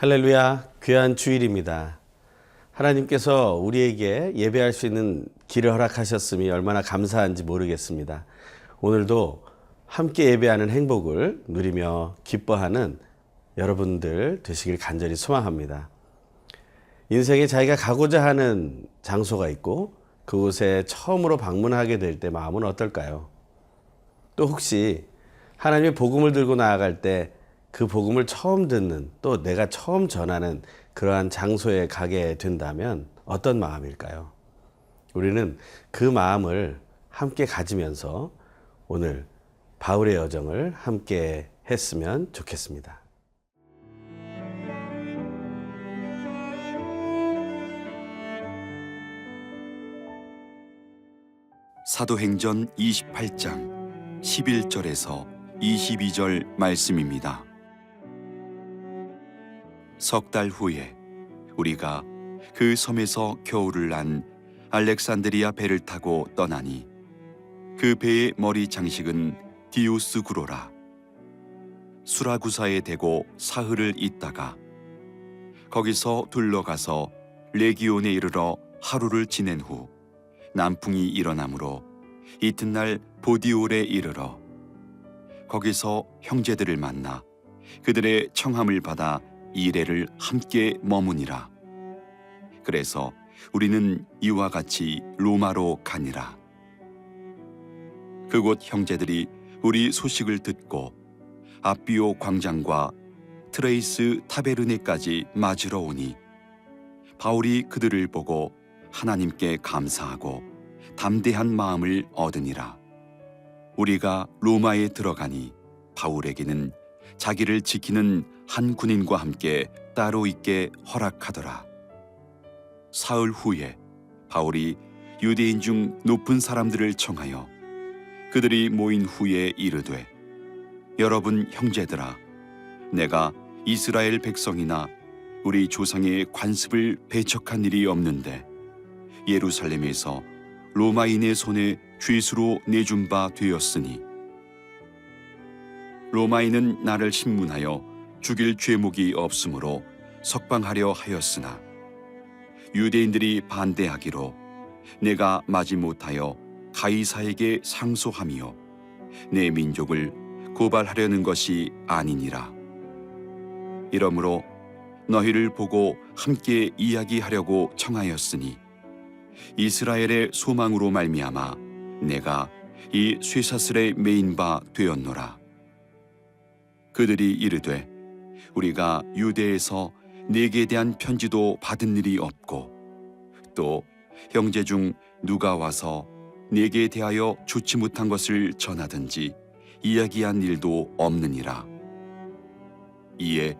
할렐루야, 귀한 주일입니다. 하나님께서 우리에게 예배할 수 있는 길을 허락하셨음이 얼마나 감사한지 모르겠습니다. 오늘도 함께 예배하는 행복을 누리며 기뻐하는 여러분들 되시길 간절히 소망합니다. 인생에 자기가 가고자 하는 장소가 있고 그곳에 처음으로 방문하게 될 때 마음은 어떨까요? 또 혹시 하나님의 복음을 들고 나아갈 때 그 복음을 처음 듣는, 또 내가 처음 전하는 그러한 장소에 가게 된다면 어떤 마음일까요? 우리는 그 마음을 함께 가지면서 오늘 바울의 여정을 함께 했으면 좋겠습니다. 사도행전 28장 11절에서 22절 말씀입니다. 석 달 후에 우리가 그 섬에서 겨울을 난 알렉산드리아 배를 타고 떠나니 그 배의 머리 장식은 디오스구로라. 수라구사에 대고 사흘을 있다가 거기서 둘러가서 레기온에 이르러 하루를 지낸 후 남풍이 일어나므로 이튿날 보디올에 이르러 거기서 형제들을 만나 그들의 청함을 받아 이레를 함께 머무니라. 그래서 우리는 이와 같이 로마로 가니라. 그곳 형제들이 우리 소식을 듣고 아비오 광장과 트레이스 타베르네까지 맞으러 오니 바울이 그들을 보고 하나님께 감사하고 담대한 마음을 얻으니라. 우리가 로마에 들어가니 바울에게는 자기를 지키는 한 군인과 함께 따로 있게 허락하더라. 사흘 후에 바울이 유대인 중 높은 사람들을 청하여 그들이 모인 후에 이르되, 여러분 형제들아, 내가 이스라엘 백성이나 우리 조상의 관습을 배척한 일이 없는데 예루살렘에서 로마인의 손에 죄수로 내준 바 되었으니 로마인은 나를 신문하여 죽일 죄목이 없으므로 석방하려 하였으나 유대인들이 반대하기로 내가 마지못하여 가이사에게 상소하며 내 민족을 고발하려는 것이 아니니라. 이러므로 너희를 보고 함께 이야기하려고 청하였으니 이스라엘의 소망으로 말미암아 내가 이 쇠사슬에 매인 바 되었노라. 그들이 이르되, 우리가 유대에서 네게 대한 편지도 받은 일이 없고 또 형제 중 누가 와서 네게 대하여 좋지 못한 것을 전하든지 이야기한 일도 없느니라. 이에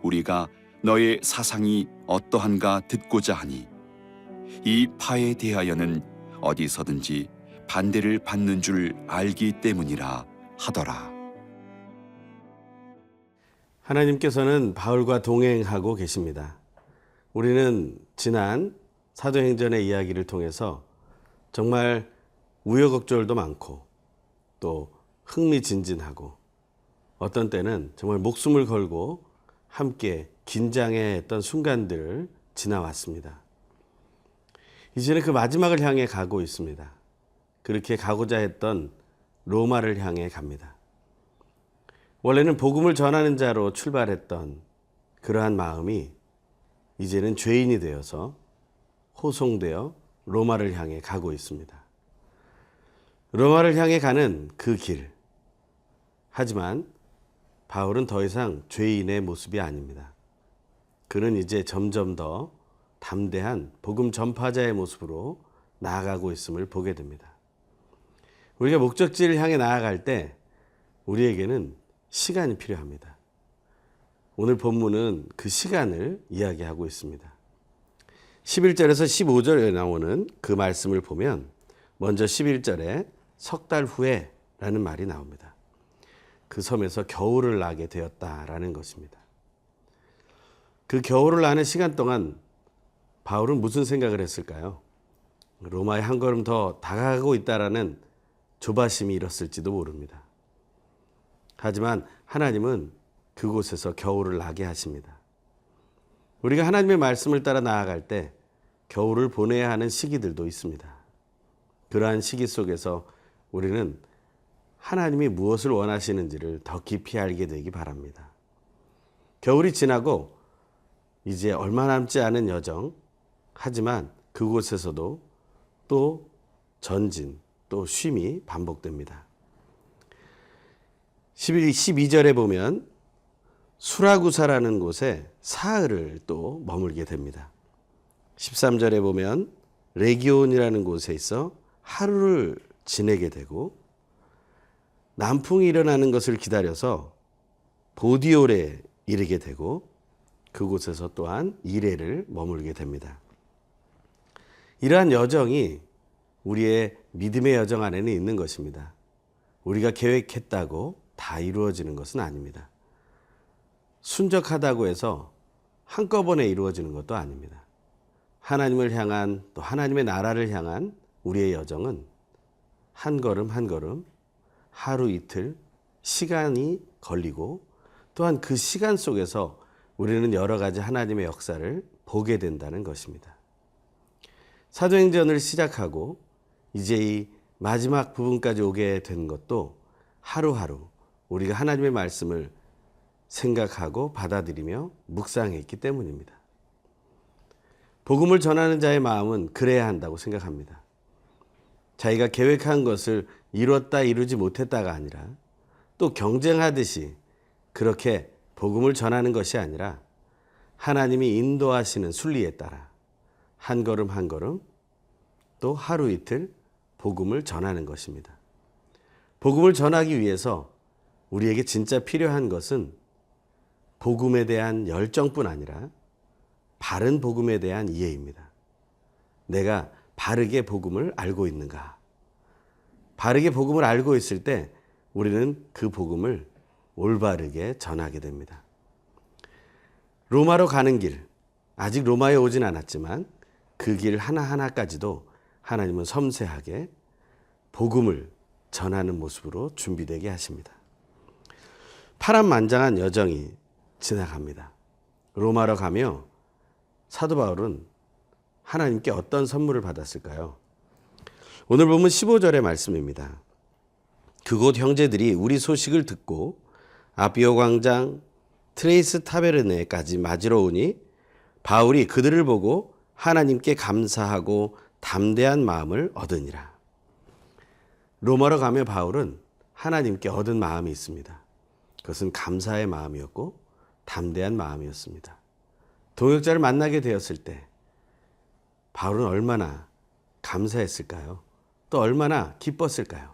우리가 너의 사상이 어떠한가 듣고자 하니 이 파에 대하여는 어디서든지 반대를 받는 줄 알기 때문이라 하더라. 하나님께서는 바울과 동행하고 계십니다. 우리는 지난 사도행전의 이야기를 통해서 정말 우여곡절도 많고 또 흥미진진하고 어떤 때는 정말 목숨을 걸고 함께 긴장했던 순간들을 지나왔습니다. 이제는 그 마지막을 향해 가고 있습니다. 그렇게 가고자 했던 로마를 향해 갑니다. 원래는 복음을 전하는 자로 출발했던 그러한 마음이 이제는 죄인이 되어서 호송되어 로마를 향해 가고 있습니다. 로마를 향해 가는 그 길. 하지만 바울은 더 이상 죄인의 모습이 아닙니다. 그는 이제 점점 더 담대한 복음 전파자의 모습으로 나아가고 있음을 보게 됩니다. 우리가 목적지를 향해 나아갈 때 우리에게는 시간이 필요합니다. 오늘 본문은 그 시간을 이야기하고 있습니다. 11절에서 15절에 나오는 그 말씀을 보면 먼저 11절에 석 달 후에 라는 말이 나옵니다. 그 섬에서 겨울을 나게 되었다라는 것입니다. 그 겨울을 나는 시간 동안 바울은 무슨 생각을 했을까요? 로마에 한 걸음 더 다가가고 있다라는 조바심이 일었을지도 모릅니다. 하지만 하나님은 그곳에서 겨울을 나게 하십니다. 우리가 하나님의 말씀을 따라 나아갈 때 겨울을 보내야 하는 시기들도 있습니다. 그러한 시기 속에서 우리는 하나님이 무엇을 원하시는지를 더 깊이 알게 되기 바랍니다. 겨울이 지나고 이제 얼마 남지 않은 여정, 하지만 그곳에서도 또 전진, 또 쉼이 반복됩니다. 12절에 보면 수라구사라는 곳에 사흘을 또 머물게 됩니다. 13절에 보면 레기온이라는 곳에 있어 하루를 지내게 되고, 남풍이 일어나는 것을 기다려서 보디올에 이르게 되고, 그곳에서 또한 이레를 머물게 됩니다. 이러한 여정이 우리의 믿음의 여정 안에는 있는 것입니다. 우리가 계획했다고 다 이루어지는 것은 아닙니다. 순적하다고 해서 한꺼번에 이루어지는 것도 아닙니다. 하나님을 향한, 또 하나님의 나라를 향한 우리의 여정은 한 걸음 한 걸음, 하루 이틀 시간이 걸리고, 또한 그 시간 속에서 우리는 여러 가지 하나님의 역사를 보게 된다는 것입니다. 사도행전을 시작하고 이제 이 마지막 부분까지 오게 된 것도 하루하루 우리가 하나님의 말씀을 생각하고 받아들이며 묵상했기 때문입니다. 복음을 전하는 자의 마음은 그래야 한다고 생각합니다. 자기가 계획한 것을 이뤘다 이루지 못했다가 아니라, 또 경쟁하듯이 그렇게 복음을 전하는 것이 아니라 하나님이 인도하시는 순리에 따라 한 걸음 한 걸음, 또 하루 이틀 복음을 전하는 것입니다. 복음을 전하기 위해서 우리에게 진짜 필요한 것은 복음에 대한 열정뿐 아니라 바른 복음에 대한 이해입니다. 내가 바르게 복음을 알고 있는가? 바르게 복음을 알고 있을 때 우리는 그 복음을 올바르게 전하게 됩니다. 로마로 가는 길, 아직 로마에 오진 않았지만 그 길 하나하나까지도 하나님은 섬세하게 복음을 전하는 모습으로 준비되게 하십니다. 파란만장한 여정이 지나갑니다. 로마로 가며 사도 바울은 하나님께 어떤 선물을 받았을까요? 오늘 보면 15절의 말씀입니다. 그곳 형제들이 우리 소식을 듣고 아비오 광장 트레이스 타베르네까지 맞으러 오니 바울이 그들을 보고 하나님께 감사하고 담대한 마음을 얻으니라. 로마로 가며 바울은 하나님께 얻은 마음이 있습니다. 그것은 감사의 마음이었고 담대한 마음이었습니다. 동역자를 만나게 되었을 때 바울은 얼마나 감사했을까요? 또 얼마나 기뻤을까요?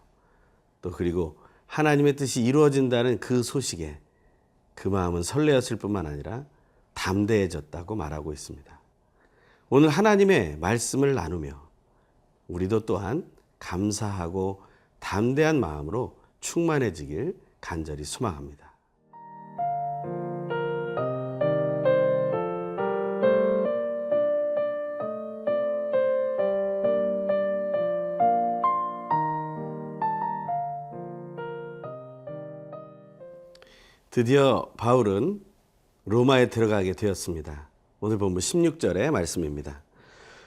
또 그리고 하나님의 뜻이 이루어진다는 그 소식에 그 마음은 설레었을 뿐만 아니라 담대해졌다고 말하고 있습니다. 오늘 하나님의 말씀을 나누며 우리도 또한 감사하고 담대한 마음으로 충만해지길 간절히 소망합니다. 드디어 바울은 로마에 들어가게 되었습니다. 오늘 본문 16절의 말씀입니다.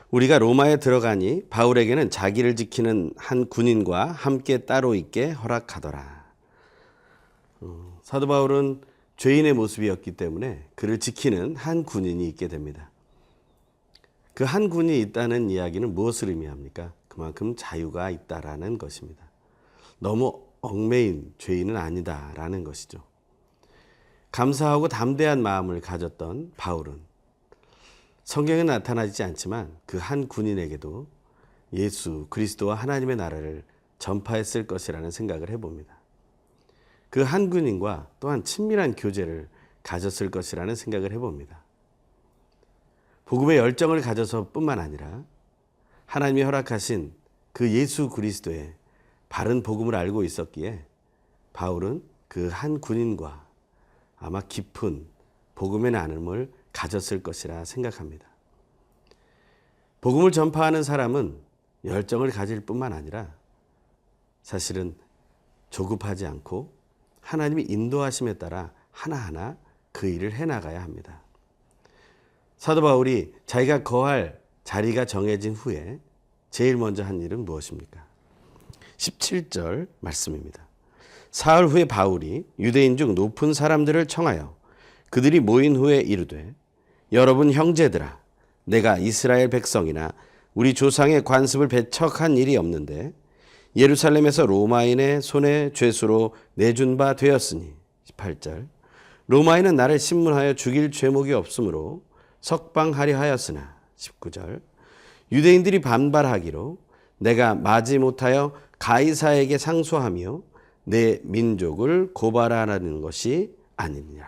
우리가 로마에 들어가니 바울에게는 자기를 지키는 한 군인과 함께 따로 있게 허락하더라. 사도 바울은 죄인의 모습이었기 때문에 그를 지키는 한 군인이 있게 됩니다. 그 한 군인이 있다는 이야기는 무엇을 의미합니까? 그만큼 자유가 있다라는 것입니다. 너무 얽매인 죄인은 아니다라는 것이죠. 감사하고 담대한 마음을 가졌던 바울은 성경에 나타나지 않지만 그 한 군인에게도 예수 그리스도와 하나님의 나라를 전파했을 것이라는 생각을 해봅니다. 그 한 군인과 또한 친밀한 교제를 가졌을 것이라는 생각을 해봅니다. 복음의 열정을 가져서 뿐만 아니라 하나님이 허락하신 그 예수 그리스도의 바른 복음을 알고 있었기에 바울은 그 한 군인과 아마 깊은 복음의 나눔을 가졌을 것이라 생각합니다. 복음을 전파하는 사람은 열정을 가질 뿐만 아니라 사실은 조급하지 않고 하나님이 인도하심에 따라 하나하나 그 일을 해나가야 합니다. 사도 바울이 자기가 거할 자리가 정해진 후에 제일 먼저 한 일은 무엇입니까? 17절 말씀입니다. 사흘 후에 바울이 유대인 중 높은 사람들을 청하여 그들이 모인 후에 이르되 여러분 형제들아 내가 이스라엘 백성이나 우리 조상의 관습을 배척한 일이 없는데 예루살렘에서 로마인의 손에 죄수로 내준 바 되었으니 18절 로마인은 나를 신문하여 죽일 죄목이 없으므로 석방하려 하였으나 19절 유대인들이 반발하기로 내가 마지 못하여 가이사에게 상소하며 내 민족을 고발하라는 것이 아니니라.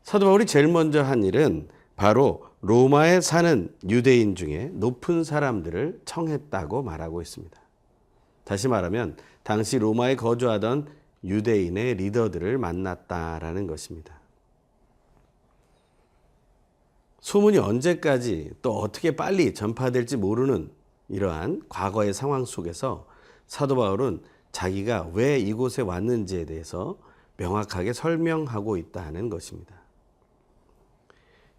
사도 바울이 제일 먼저 한 일은 바로 로마에 사는 유대인 중에 높은 사람들을 청했다고 말하고 있습니다. 다시 말하면 당시 로마에 거주하던 유대인의 리더들을 만났다라는 것입니다. 소문이 언제까지 또 어떻게 빨리 전파될지 모르는 이러한 과거의 상황 속에서 사도 바울은 자기가 왜 이곳에 왔는지에 대해서 명확하게 설명하고 있다는 것입니다.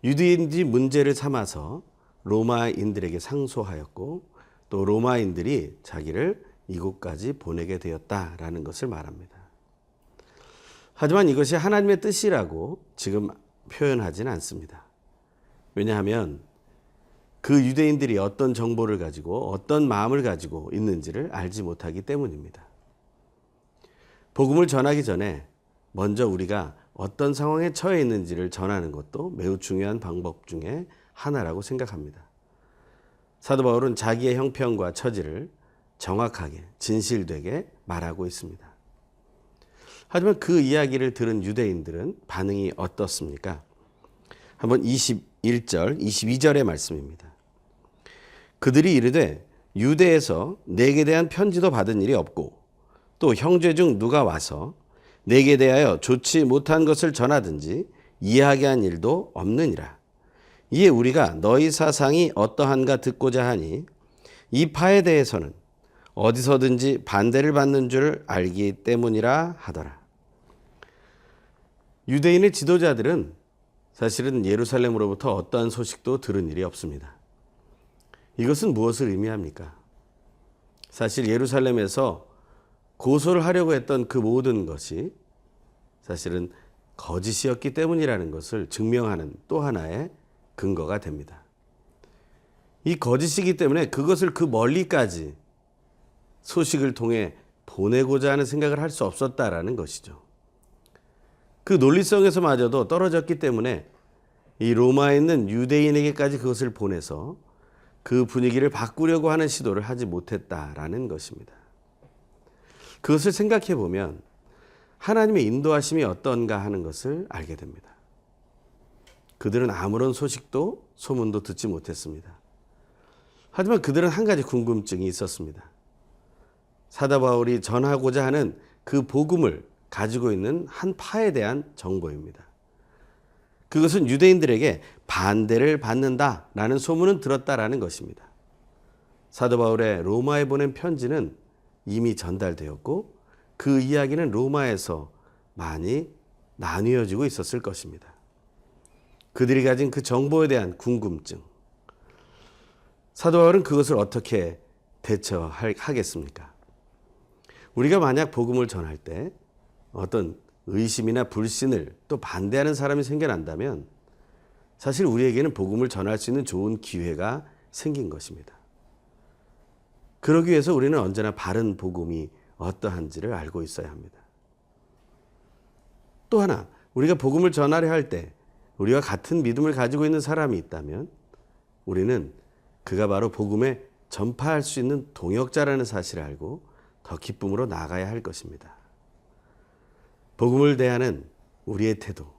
유대인들이 문제를 삼아서 로마인들에게 상소하였고 또 로마인들이 자기를 이곳까지 보내게 되었다라는 것을 말합니다. 하지만 이것이 하나님의 뜻이라고 지금 표현하지는 않습니다. 왜냐하면 그 유대인들이 어떤 정보를 가지고 어떤 마음을 가지고 있는지를 알지 못하기 때문입니다. 복음을 전하기 전에 먼저 우리가 어떤 상황에 처해 있는지를 전하는 것도 매우 중요한 방법 중에 하나라고 생각합니다. 사도 바울은 자기의 형편과 처지를 정확하게 진실되게 말하고 있습니다. 하지만 그 이야기를 들은 유대인들은 반응이 어떻습니까? 한번 21절, 22절의 말씀입니다. 그들이 이르되 유대에서 내게 대한 편지도 받은 일이 없고 또 형제 중 누가 와서 내게 대하여 좋지 못한 것을 전하든지 이야기한 일도 없느니라. 이에 우리가 너희 사상이 어떠한가 듣고자 하니 이 파에 대해서는 어디서든지 반대를 받는 줄 알기 때문이라 하더라. 유대인의 지도자들은 사실은 예루살렘으로부터 어떠한 소식도 들은 일이 없습니다. 이것은 무엇을 의미합니까? 사실 예루살렘에서 고소를 하려고 했던 그 모든 것이 사실은 거짓이었기 때문이라는 것을 증명하는 또 하나의 근거가 됩니다. 이 거짓이기 때문에 그것을 그 멀리까지 소식을 통해 보내고자 하는 생각을 할 수 없었다라는 것이죠. 그 논리성에서마저도 떨어졌기 때문에 이 로마에 있는 유대인에게까지 그것을 보내서 그 분위기를 바꾸려고 하는 시도를 하지 못했다라는 것입니다. 그것을 생각해 보면 하나님의 인도하심이 어떤가 하는 것을 알게 됩니다. 그들은 아무런 소식도 소문도 듣지 못했습니다. 하지만 그들은 한 가지 궁금증이 있었습니다. 사도 바울이 전하고자 하는 그 복음을 가지고 있는 한 파에 대한 정보입니다. 그것은 유대인들에게 반대를 받는다라는 소문은 들었다라는 것입니다. 사도 바울의 로마에 보낸 편지는 이미 전달되었고 그 이야기는 로마에서 많이 나뉘어지고 있었을 것입니다. 그들이 가진 그 정보에 대한 궁금증. 사도 바울은 그것을 어떻게 대처하겠습니까? 우리가 만약 복음을 전할 때 어떤 의심이나 불신을 또 반대하는 사람이 생겨난다면 사실 우리에게는 복음을 전할 수 있는 좋은 기회가 생긴 것입니다. 그러기 위해서 우리는 언제나 바른 복음이 어떠한지를 알고 있어야 합니다. 또 하나, 우리가 복음을 전하려 할 때 우리와 같은 믿음을 가지고 있는 사람이 있다면 우리는 그가 바로 복음에 전파할 수 있는 동역자라는 사실을 알고 더 기쁨으로 나아가야 할 것입니다. 복음을 대하는 우리의 태도,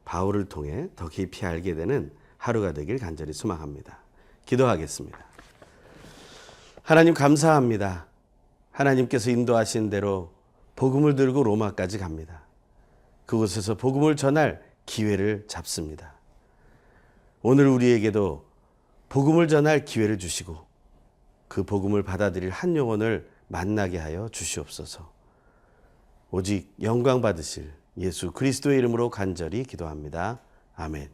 바울을 통해 더 깊이 알게 되는 하루가 되길 간절히 소망합니다. 기도하겠습니다. 하나님 감사합니다. 하나님께서 인도하신 대로 복음을 들고 로마까지 갑니다. 그곳에서 복음을 전할 기회를 잡습니다. 오늘 우리에게도 복음을 전할 기회를 주시고 그 복음을 받아들일 한 영혼을 만나게 하여 주시옵소서. 오직 영광 받으실 예수 그리스도의 이름으로 간절히 기도합니다. 아멘.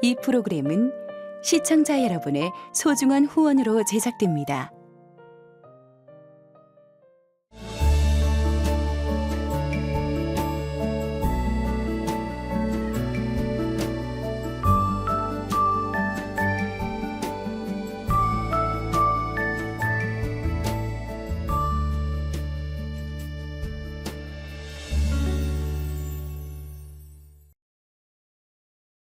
이 프로그램은 시청자 여러분의 소중한 후원으로 제작됩니다.